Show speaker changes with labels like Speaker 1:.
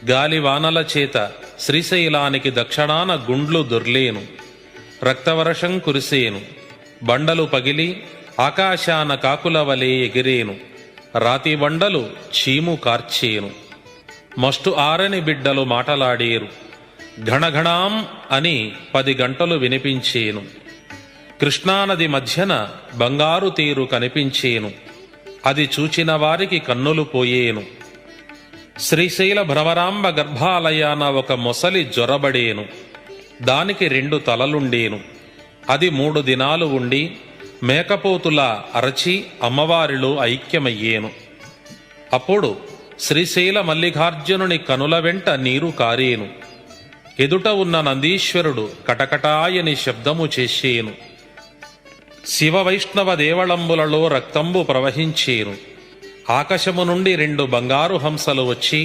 Speaker 1: గాలివానల చేత శ్రీశైలానికి దక్షిణాన గుండ్లు దొర్లేను. రక్తవర్షం కురిసేను. బండలు పగిలి ఆకాశాన కాకుల వలె ఎగిరేను. రాతి బండలు చీము కార్చేను. మస్టు ఆరని బిడ్డలు మాటలాడేరు. ఘణఘణాం అని 10 గంటలు వినిపించేను. కృష్ణానది మధ్యన బంగారు తీరు కనిపించేను. అది చూచిన వారికి కన్నులు పోయేను. శ్రీశైల భ్రమరాంబ గర్భాలయాన ఒక మొసలి జ్వరబడేను. దానికి 2 తలలుండేను. అది 3 దినాలు ఉండి మేకపోతులా అరచి అమ్మవారిలో ఐక్యమయ్యేను. అప్పుడు శ్రీశైల మల్లికార్జునుని కనుల వెంట నీరు కారేను. ఎదుట ఉన్న నందీశ్వరుడు కటకటాయని శబ్దము చేసేను. శివ వైష్ణవ దేవళంబులలో రక్తంబు ప్రవహించేను. ఆకాశము నుండి 2 బంగారు హంసలు వచ్చి